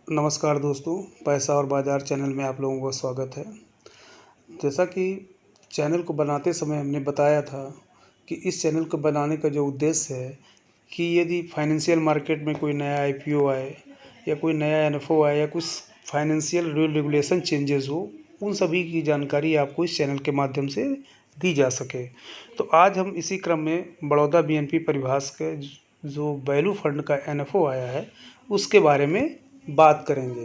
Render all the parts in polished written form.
नमस्कार दोस्तों, पैसा और बाज़ार चैनल में आप लोगों का स्वागत है। जैसा कि चैनल को बनाते समय हमने बताया था कि इस चैनल को बनाने का जो उद्देश्य है कि यदि फाइनेंशियल मार्केट में कोई नया आईपीओ आए या कोई नया एनएफओ आए या कुछ फाइनेंशियल रूल रेगुलेशन चेंजेस हो, उन सभी की जानकारी आपको इस चैनल के माध्यम से दी जा सके। तो आज हम इसी क्रम में बड़ौदा बीएनपी परिभाष के जो वैल्यू फंड का एनएफओ आया है, उसके बारे में बात करेंगे।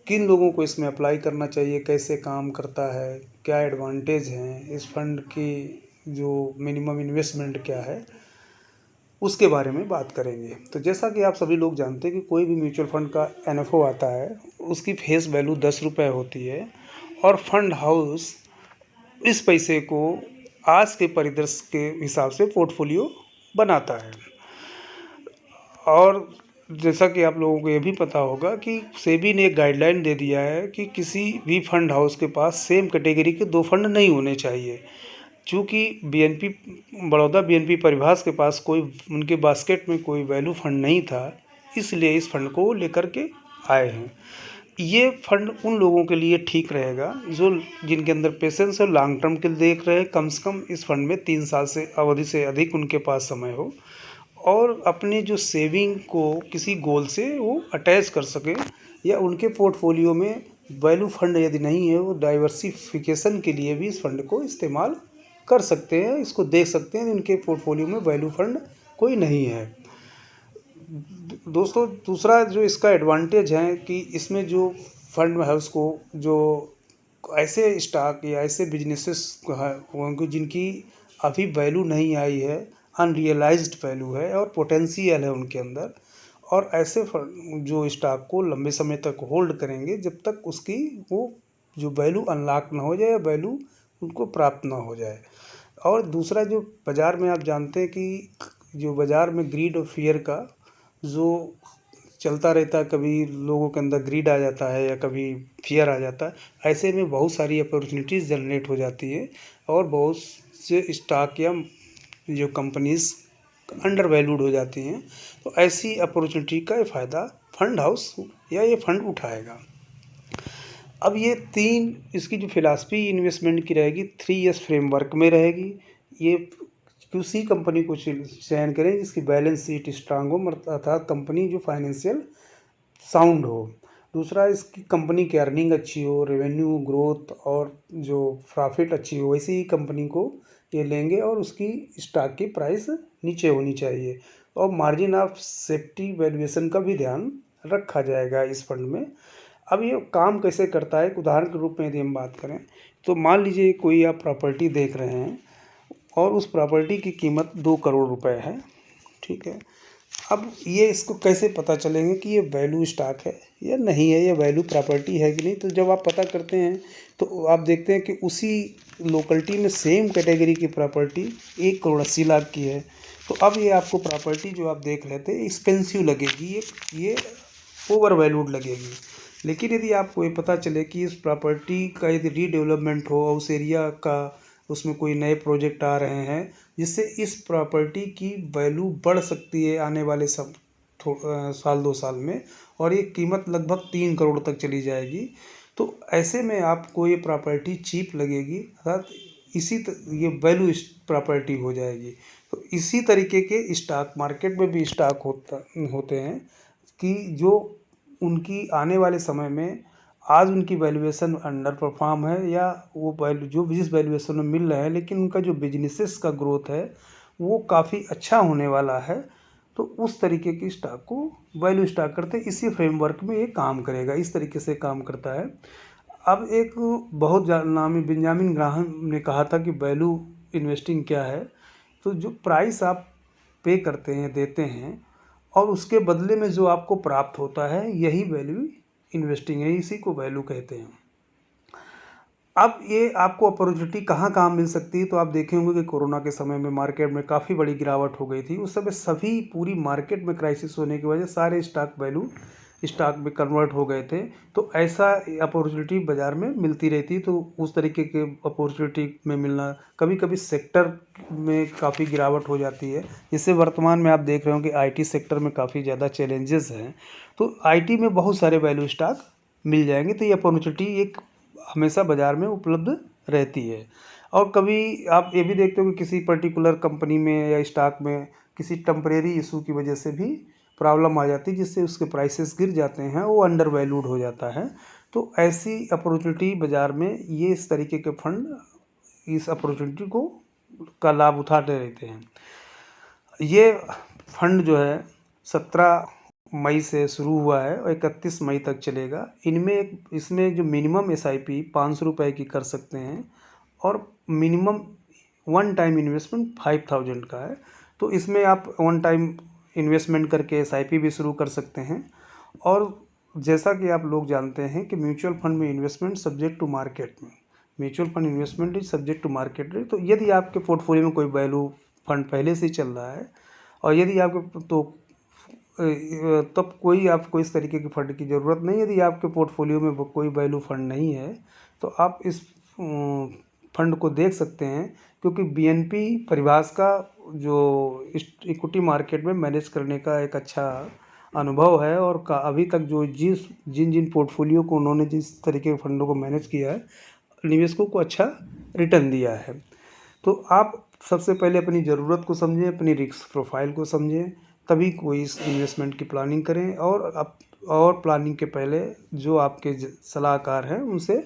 किन लोगों को इसमें अप्लाई करना चाहिए, कैसे काम करता है, क्या एडवांटेज हैं, इस फंड की जो मिनिमम इन्वेस्टमेंट क्या है, उसके बारे में बात करेंगे। तो जैसा कि आप सभी लोग जानते हैं कि कोई भी म्यूचुअल फंड का एनएफओ आता है, उसकी फेस वैल्यू 10 रुपये होती है और फंड हाउस इस पैसे को आज के परिदृश्य के हिसाब से पोर्टफोलियो बनाता है। और जैसा कि आप लोगों को ये भी पता होगा कि सेबी ने एक गाइडलाइन दे दिया है कि किसी भी फंड हाउस के पास सेम कैटेगरी के 2 फंड नहीं होने चाहिए। चूँकि बीएनपी बड़ौदा बीएनपी परिभाष के पास कोई उनके बास्केट में कोई वैल्यू फंड नहीं था, इसलिए इस फंड को लेकर के आए हैं। ये फंड उन लोगों के लिए ठीक रहेगा जो जिनके अंदर पेशेंस और लॉन्ग टर्म के देख रहे हैं। कम से कम इस फंड में 3 साल से अवधि से अधिक उनके पास समय हो और अपने जो सेविंग को किसी गोल से वो अटैच कर सकें, या उनके पोर्टफोलियो में वैल्यू फंड यदि नहीं है, वो डाइवर्सिफिकेशन के लिए भी इस फंड को इस्तेमाल कर सकते हैं। इसको देख सकते हैं उनके पोर्टफोलियो में वैल्यू फंड कोई नहीं है। दोस्तों, दूसरा जो इसका एडवांटेज है कि इसमें जो फंड हाउस को जो ऐसे स्टॉक या ऐसे बिजनेसेस होंगे जिनकी अभी वैल्यू नहीं आई है, अनरियलाइज्ड वैल्यू है और पोटेंशियल है उनके अंदर, और ऐसे जो स्टॉक को लंबे समय तक होल्ड करेंगे जब तक उसकी वो जो वैल्यू अनलॉक ना हो जाए या वैल्यू उनको प्राप्त ना हो जाए। और दूसरा, जो बाज़ार में आप जानते हैं कि जो बाज़ार में ग्रीड और फियर का जो चलता रहता है, कभी लोगों के अंदर ग्रीड आ जाता है या कभी फियर आ जाता है। ऐसे में बहुत सारी अपॉर्चुनिटीज़ जनरेट हो जाती है और बहुत से स्टॉक या जो कंपनीज़ अंडर वैल्यूड हो जाती हैं। तो ऐसी अपॉर्चुनिटी का ये फ़ायदा फंड हाउस या ये फंड उठाएगा। अब ये 3 इसकी जो फ़िलॉसफ़ी इन्वेस्टमेंट की रहेगी, 3 इयर्स फ्रेमवर्क में रहेगी। ये उसी कंपनी को चयन करें जिसकी बैलेंस शीट स्ट्रांग हो, अर्थात कंपनी जो फाइनेंशियल साउंड हो। दूसरा, इसकी कंपनी की अर्निंग अच्छी हो, रेवेन्यू ग्रोथ और जो प्रॉफिट अच्छी हो, वैसी ही कंपनी को ये लेंगे और उसकी स्टॉक की प्राइस नीचे होनी चाहिए। और मार्जिन ऑफ सेफ्टी वैल्यूएशन का भी ध्यान रखा जाएगा इस फंड में। अब ये काम कैसे करता है, एक उदाहरण के रूप में यदि हम बात करें तो मान लीजिए कोई आप प्रॉपर्टी देख रहे हैं और उस प्रॉपर्टी की कीमत 2 करोड़ रुपए है, ठीक है। अब ये इसको कैसे पता चलेंगे कि ये वैल्यू स्टॉक है या नहीं है, ये वैल्यू प्रॉपर्टी है कि नहीं। तो जब आप पता करते हैं तो आप देखते हैं कि उसी लोकेलिटी में सेम कैटेगरी की प्रॉपर्टी 1,80,00,000 की है। तो अब ये आपको प्रॉपर्टी जो आप देख रहे थे एक्सपेंसिव लगेगी, ये ओवर वैल्यूड लगेगी। लेकिन यदि आपको ये पता चले कि इस प्रॉपर्टी का यदि रीडेवलपमेंट हो और उस एरिया का उसमें कोई नए प्रोजेक्ट आ रहे हैं जिससे इस प्रॉपर्टी की वैल्यू बढ़ सकती है आने वाले साल 2 साल में, और ये कीमत लगभग 3 करोड़ तक चली जाएगी, तो ऐसे में आपको ये प्रॉपर्टी चीप लगेगी, अर्थात ये वैल्यू प्रॉपर्टी हो जाएगी। तो इसी तरीके के स्टॉक मार्केट में भी स्टॉक होते हैं कि जो उनकी आने वाले समय में आज उनकी वैल्यूएशन अंडर परफॉर्म है, या वो वैल्यू जो जिस वैल्यूएशन में मिल रहा है, लेकिन उनका जो बिजनेसेस का ग्रोथ है वो काफ़ी अच्छा होने वाला है। तो उस तरीके की स्टॉक को वैल्यू स्टॉक करते हैं। इसी फ्रेमवर्क में ये काम करेगा, इस तरीके से काम करता है। अब एक बहुत नामी बेंजामिन ग्राहम ने कहा था कि वैल्यू इन्वेस्टिंग क्या है। तो जो प्राइस आप पे करते हैं, देते हैं, और उसके बदले में जो आपको प्राप्त होता है, यही वैल्यू इन्वेस्टिंग है, इसी को वैल्यू कहते हैं। अब ये आपको अपॉर्चुनिटी कहाँ कहाँ मिल सकती है, तो आप देखे होंगे कि कोरोना के समय में मार्केट में काफ़ी बड़ी गिरावट हो गई थी। उस समय पूरी मार्केट में क्राइसिस होने की वजह सारे स्टॉक वैल्यू स्टॉक में कन्वर्ट हो गए थे। तो ऐसा अपॉर्चुनिटी बाज़ार में मिलती रहती है। तो उस तरीके के अपॉर्चुनिटी में मिलना, कभी कभी सेक्टर में काफ़ी गिरावट हो जाती है। जैसे वर्तमान में आप देख रहे हो कि आईटी सेक्टर में काफ़ी ज़्यादा चैलेंजेस हैं। तो आईटी में बहुत सारे वैल्यू स्टॉक मिल जाएंगे। तो ये अपॉर्चुनिटी एक हमेशा बाज़ार में उपलब्ध रहती है। और कभी आप ये भी देखते हो कि किसी पर्टिकुलर कंपनी में या स्टॉक में किसी टेम्परेरी इशू की वजह से भी प्रॉब्लम आ जाती है, जिससे उसके प्राइसेस गिर जाते हैं, वो अंडर वैल्यूड हो जाता है। तो ऐसी अपॉर्चुनिटी बाज़ार में ये इस तरीके के फंड इस अपॉर्चुनिटी को का लाभ उठाते रहते हैं। ये फंड जो है 17 मई से शुरू हुआ है और 31 मई तक चलेगा। इसमें जो मिनिमम एसआईपी 500 रुपये की कर सकते हैं और मिनिमम वन टाइम इन्वेस्टमेंट 5000 का है। तो इसमें आप वन टाइम इन्वेस्टमेंट करके एसआईपी भी शुरू कर सकते हैं। और जैसा कि आप लोग जानते हैं कि म्यूचुअल फंड में इन्वेस्टमेंट सब्जेक्ट टू मार्केट में mutual fund investment is subject to market rate. तो यदि आपके पोर्टफोलियो में कोई वैल्यू फंड पहले से ही चल रहा है और यदि आपके तब आपको इस तरीके के फंड की ज़रूरत नहीं। यदि आपके पोर्टफोलियो में कोई वैल्यू फंड नहीं है तो आप इस फंड को देख सकते हैं, क्योंकि बीएनपी परिभाष का जो इक्विटी मार्केट में मैनेज करने का एक अच्छा अनुभव है। और अभी तक जो जिन पोर्टफोलियो को उन्होंने जिस तरीके के फंडों को मैनेज किया है, निवेशकों को अच्छा रिटर्न दिया है। तो आप सबसे पहले अपनी ज़रूरत को समझें, अपनी रिस्क प्रोफाइल को समझें, तभी कोई इस इन्वेस्टमेंट की प्लानिंग करें। और प्लानिंग के पहले जो आपके सलाहकार हैं उनसे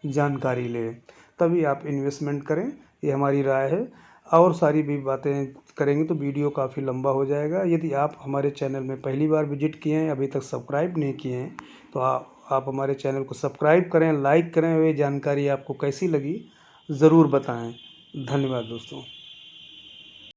जानकारी लें, तभी आप इन्वेस्टमेंट करें। ये हमारी राय है। और सारी भी बातें करेंगे तो वीडियो काफ़ी लंबा हो जाएगा। यदि आप हमारे चैनल में पहली बार विजिट किए हैं, अभी तक सब्सक्राइब नहीं किए हैं, तो आप हमारे चैनल को सब्सक्राइब करें, लाइक करें। और ये जानकारी आपको कैसी लगी ज़रूर बताएं। धन्यवाद दोस्तों।